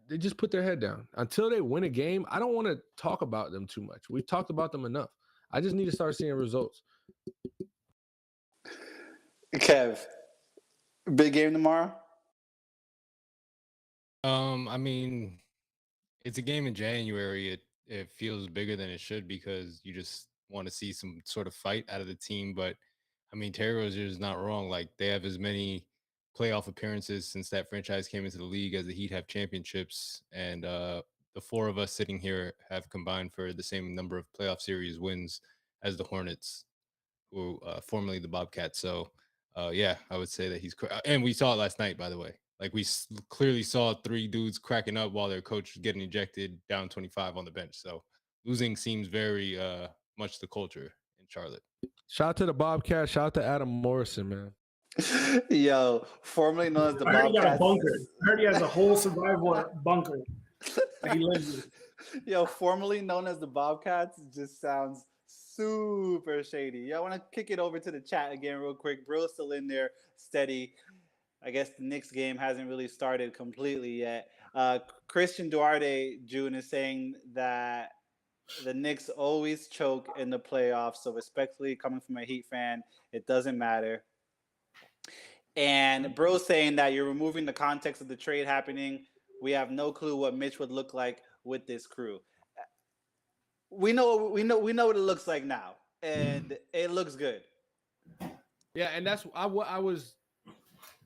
they just put their head down. Until they win a game, I don't want to talk about them too much. We've talked about them enough. I just need to start seeing results. Kev, big game tomorrow? I mean, it's a game in January. It feels bigger than it should because you just want to see some sort of fight out of the team. But I mean, Terry Rozier is not wrong. Like, they have as many playoff appearances since that franchise came into the league as the Heat have championships, and the four of us sitting here have combined for the same number of playoff series wins as the Hornets, who formerly the Bobcats. So yeah, I would say that he's and we saw it last night, by the way. Like, we clearly saw three dudes cracking up while their coach was getting ejected down 25 on the bench. So losing seems very much the culture in Charlotte. Shout out to the Bobcats. Shout out to Adam Morrison, man. Yo, formerly known as the I heard he got a Bobcats. bunker. I heard he has a whole survival bunker that he lives in. Yo, formerly known as the Bobcats just sounds super shady. Yo, I want to kick it over to the chat again real quick. Bro's still in there, steady. I guess the Knicks game hasn't really started completely yet. Christian Duarte, June, is saying that the Knicks always choke in the playoffs. So respectfully, coming from a Heat fan, it doesn't matter. And Bro's saying that you're removing the context of the trade happening. We have no clue what Mitch would look like with this crew. We know what it looks like now, and it looks good. Yeah, and that's I was.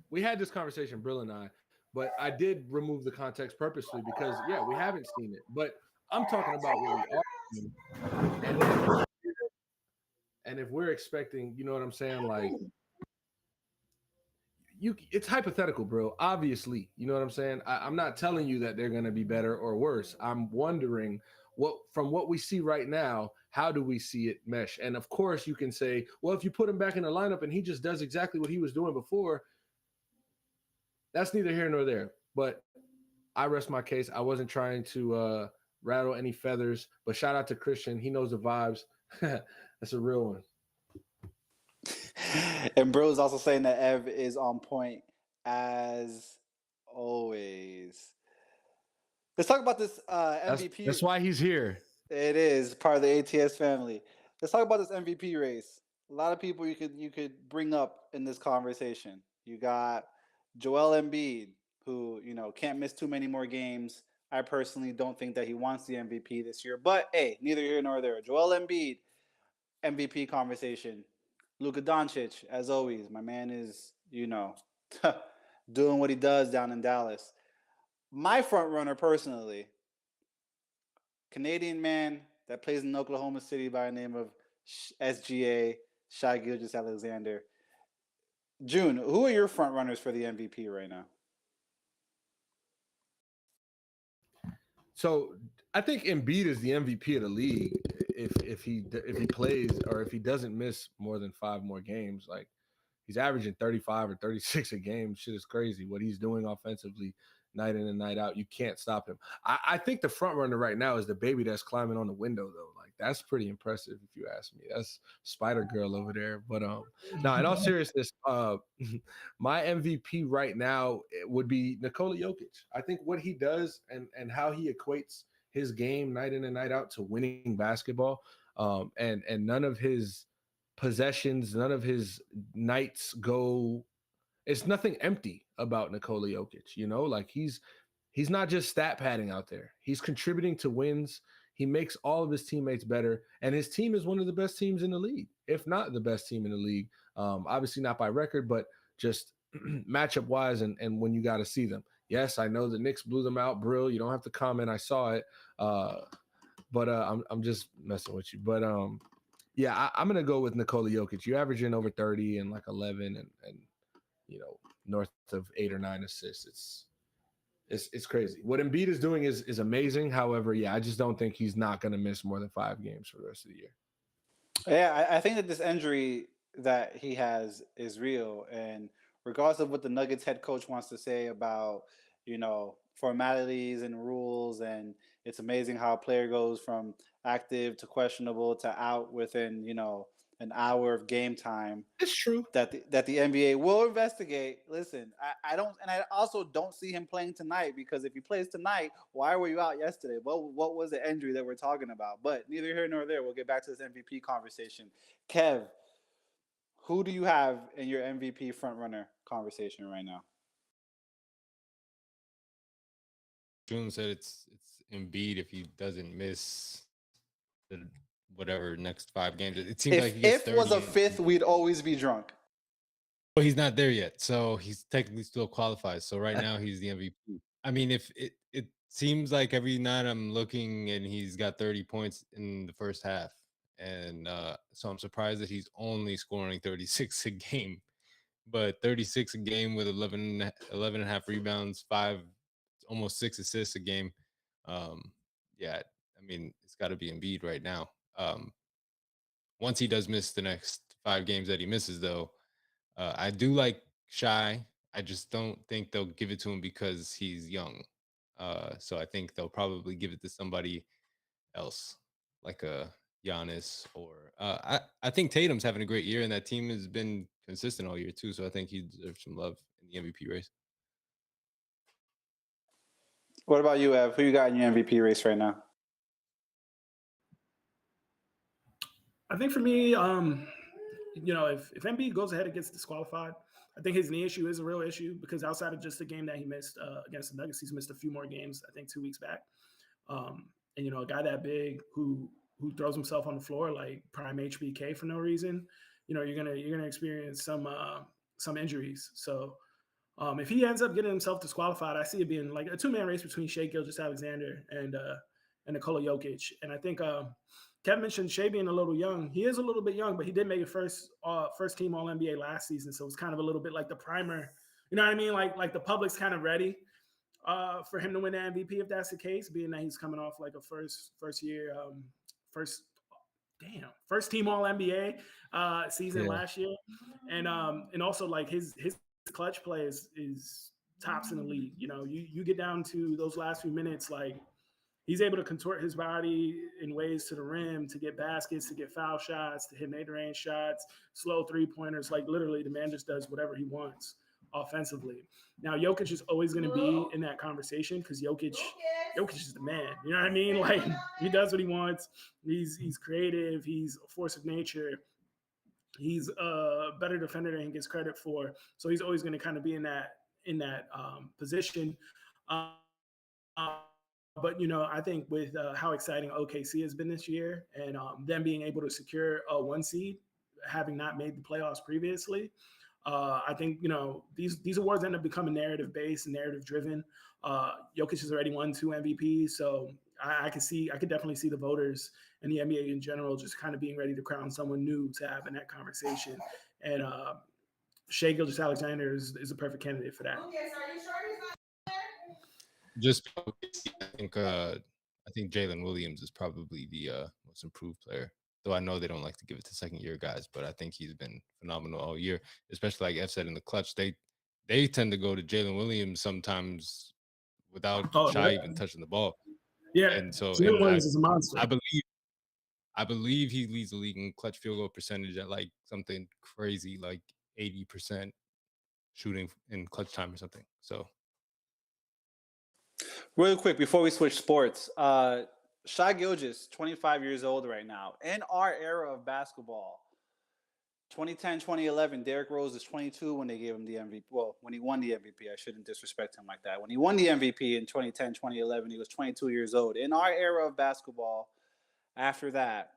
We had this conversation, Brill and I, but I did remove the context purposely because we haven't seen it. But I'm talking about what we are, and if we're expecting, you know what I'm saying, like. it's hypothetical, bro. Obviously, you know what I'm saying. I'm not telling you that they're going to be better or worse. I'm wondering from what we see right now, how do we see it mesh? And of course, you can say, well, if you put him back in the lineup and he just does exactly what he was doing before, that's neither here nor there. But I rest my case. I wasn't trying to rattle any feathers, but shout out to Christian. He knows the vibes. That's a real one. And bro's also saying that Ev is on point as always. Let's talk about this MVP. That's why he's here. It is part of the ATS family. Let's talk about this MVP race. A lot of people you could bring up in this conversation. You got Joel Embiid, who can't miss too many more games. I personally don't think that he wants the MVP this year, but hey, neither here nor there. Joel Embiid, MVP conversation. Luka Doncic, as always, my man is doing what he does down in Dallas. My front runner personally, Canadian man that plays in Oklahoma City by the name of SGA, Shai Gilgeous-Alexander. June, who are your front runners for the MVP right now? So I think Embiid is the MVP of the league if he plays or if he doesn't miss more than 5 more games. Like he's averaging 35 or 36 a game. Shit is crazy what he's doing offensively night in and night out. You can't stop him. I think the front runner right now is the baby that's climbing on the window though. Like that's pretty impressive if you ask me. That's Spider Girl over there. But now in all seriousness, my MVP right now would be Nikola Jokic. I think what he does and how he equates his game night in and night out to winning basketball, and none of his possessions, none of his nights go. It's nothing empty about Nikola Jokic, like he's not just stat padding out there. He's contributing to wins. He makes all of his teammates better, and his team is one of the best teams in the league, if not the best team in the league. Obviously not by record, but just matchup wise, and when you got to see them. Yes, I know the Knicks blew them out. Brill, you don't have to comment. I saw it, but I'm just messing with you. But yeah, I'm gonna go with Nikola Jokic. You averaging over 30 and like 11 and north of 8 or 9 assists. It's crazy. What Embiid is doing is amazing. However, yeah, I just don't think he's not going to miss more than 5 games for the rest of the year. Yeah, I think that this injury that he has is real, and regardless of what the Nuggets head coach wants to say about formalities and rules, and it's amazing how a player goes from active to questionable to out within an hour of game time. It's true that the NBA will investigate. Listen, I also don't see him playing tonight, because if he plays tonight, why were you out yesterday? What was the injury that we're talking about? But neither here nor there. We'll get back to this MVP conversation. Kev, who do you have in your MVP frontrunner conversation right now? June said it's Embiid if he doesn't miss the whatever next 5 games. It seems like he gets 30 was a fifth, we'd always be drunk. Well, he's not there yet, so he's technically still qualifies. So right now he's the MVP. I mean, if it seems like every night I'm looking and he's got 30 points in the first half, and so I'm surprised that he's only scoring 36 a game, but 36 a game with 11 and a half rebounds, 5, almost 6 assists a game. Yeah, I mean, it's got to be Embiid right now. Once he does miss the next 5 games that he misses, though, I do like Shai. I just don't think they'll give it to him because he's young. So I think they'll probably give it to somebody else, like a Giannis, or I think Tatum's having a great year, and that team has been consistent all year too. So I think he deserves some love in the MVP race. What about you, Ev? Who you got in your MVP race right now? I think for me, if Embiid goes ahead and gets disqualified, I think his knee issue is a real issue, because outside of just the game that he missed against the Nuggets, he's missed a few more games, I think 2 weeks back. And a guy that big who throws himself on the floor like prime HBK for no reason, you're gonna experience some injuries. So if he ends up getting himself disqualified, I see it being like a 2-man race between Shai Gilgeous-Alexander and Nikola Jokic. And I think Kevin mentioned Shai being a little young. He is a little bit young, but he did make a first team All NBA last season, so it's kind of a little bit like the primer You know what I mean? Like the public's kind of ready for him to win the MVP if that's the case, being that he's coming off like a first year, first team All NBA season last year, and also like his clutch play is tops in the league. You know, you get down to those last few minutes, like he's able to contort his body in ways to the rim to get baskets, to get foul shots, to hit mid-range shots, slow three-pointers. Like literally, the man just does whatever he wants offensively. Now, Jokic is always going to be in that conversation because Jokic is the man. You know what I mean? Like he does what he wants. He's creative. He's a force of nature. He's a better defender than he gets credit for. So he's always going to kind of be in that position. But, you know, I think with how exciting OKC has been this year and them being able to secure a 1 seed, having not made the playoffs previously, I think, you know, these awards end up becoming narrative based and narrative driven. Jokic has already won 2 MVPs. So I could definitely see the voters and the NBA in general just kind of being ready to crown someone new to have in that conversation. And Shai Gilgeous-Alexander is a perfect candidate for that. Just I think Jalen Williams is probably the most improved player. Though I know they don't like to give it to second-year guys, but I think he's been phenomenal all year. Especially like F said in the clutch, they tend to go to Jalen Williams sometimes without Shai even touching the ball. Yeah, and so Jalen Williams is a monster. I believe he leads the league in clutch field goal percentage at like something crazy, like 80% shooting in clutch time or something. So. Real quick, before we switch sports, Shai Gilgeous, 25 years old right now. In our era of basketball, 2010, 2011, Derrick Rose is 22 when they gave him the MVP. Well, when he won the MVP, I shouldn't disrespect him like that. When he won the MVP in 2010, 2011, he was 22 years old. In our era of basketball, after that,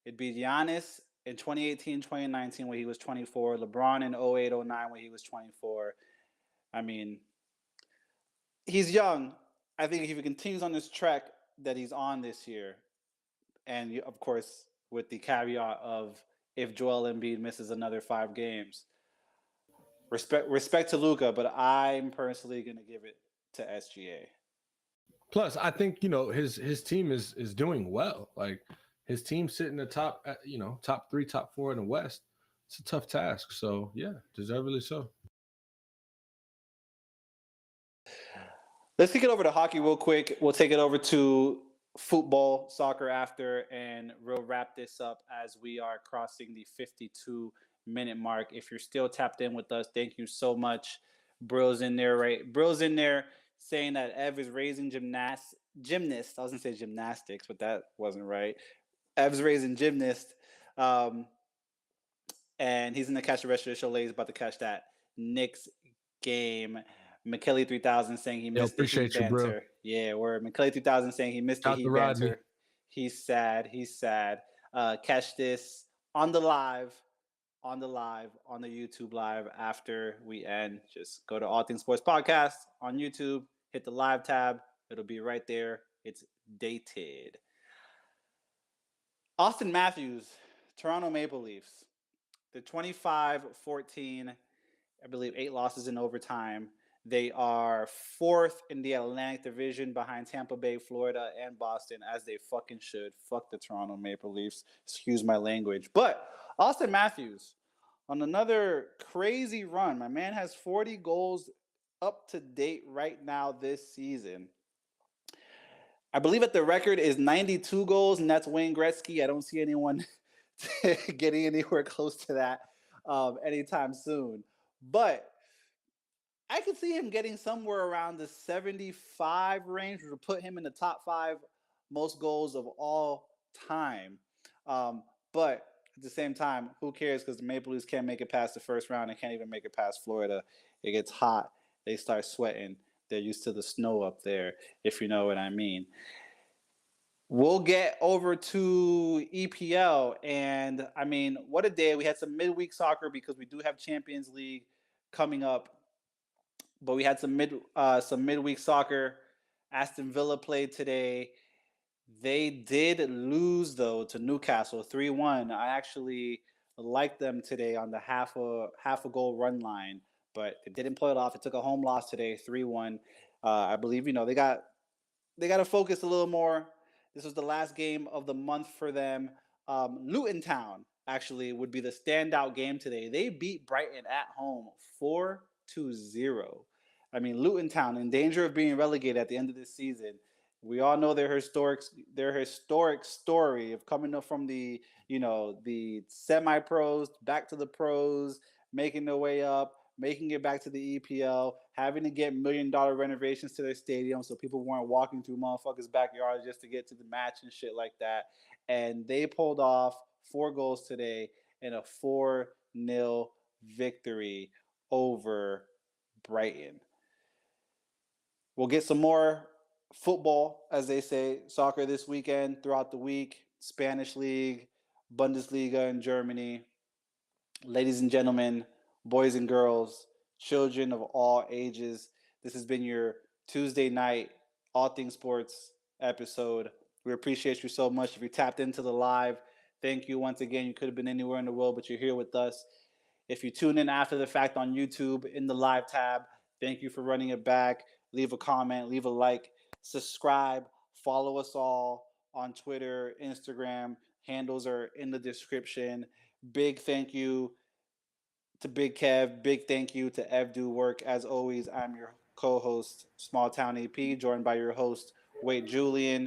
it'd be Giannis in 2018, 2019 when he was 24, LeBron in 08, 09 when he was 24. I mean, he's young. I think if he continues on this track that he's on this year, and of course with the caveat of if Joel Embiid misses another 5 games, respect to Luka, but I'm personally going to give it to SGA. Plus, I think, you know, his team is doing well. Like his team sitting the top, top 3, top 4 in the West. It's a tough task. So yeah, deservedly so. Let's kick it over to hockey real quick. We'll take it over to football, soccer after, and we'll wrap this up as we are crossing the 52-minute mark. If you're still tapped in with us, thank you so much. Bro's in there, right? Bro's in there saying that Ev is raising gymnast. I was going to say gymnastics, but that wasn't right. Ev's raising gymnast. And he's in the Catch the Rest of the Show. He's about to catch that Knicks game. McKelly 3000 saying he missed the Heat banter. Bro. Yeah, word. McKelly 3000 saying he missed the Heat banter. He's sad. Catch this on the YouTube live after we end. Just go to All Things Sports Podcast on YouTube. Hit the live tab. It'll be right there. It's dated. Austin Matthews, Toronto Maple Leafs. The 25-14, I believe 8 losses in overtime. They are 4th in the Atlantic Division behind Tampa Bay, Florida, and Boston, as they fucking should. Fuck the Toronto Maple Leafs. Excuse my language. But Austin Matthews, on another crazy run. My man has 40 goals up to date right now this season. I believe that the record is 92 goals, and that's Wayne Gretzky. I don't see anyone getting anywhere close to that anytime soon. But I could see him getting somewhere around the 75 range, which would put him in the top 5 most goals of all time. But at the same time, who cares? Because the Maple Leafs can't make it past the first round and can't even make it past Florida. It gets hot. They start sweating. They're used to the snow up there, if you know what I mean. We'll get over to EPL. And, I mean, what a day. We had some midweek soccer because we do have Champions League coming up. But we had some midweek soccer. Aston Villa played today. They did lose, though, to Newcastle 3-1. I actually liked them today on the half a goal run line. but it didn't pull it off. It took a home loss today, 3-1. I believe they got to focus a little more. This was the last game of the month for them. Luton Town actually would be the standout game today. They beat Brighton at home 4-0. I mean, Luton Town in danger of being relegated at the end of this season. We all know their historic story of coming up from the semi-pros back to the pros, making their way up, making it back to the EPL, having to get $1 million renovations to their stadium so people weren't walking through motherfuckers' backyards just to get to the match and shit like that. And they pulled off 4 goals today in a 4-0 victory over Brighton. We'll get some more football, as they say, soccer this weekend throughout the week. Spanish League, Bundesliga in Germany. Ladies and gentlemen, boys and girls, children of all ages, this has been your Tuesday night All Things Sports episode. We appreciate you so much. If you tapped into the live, thank you once again. You could have been anywhere in the world, but you're here with us. If you tune in after the fact on YouTube in the live tab, thank you for running it back. Leave a comment, leave a like, subscribe, follow us all on Twitter, Instagram. Handles are in the description. Big thank you to Big Kev. Big thank you to Ev Do Work. As always, I'm your co-host, Small Town EP, joined by your host, Wade Julian.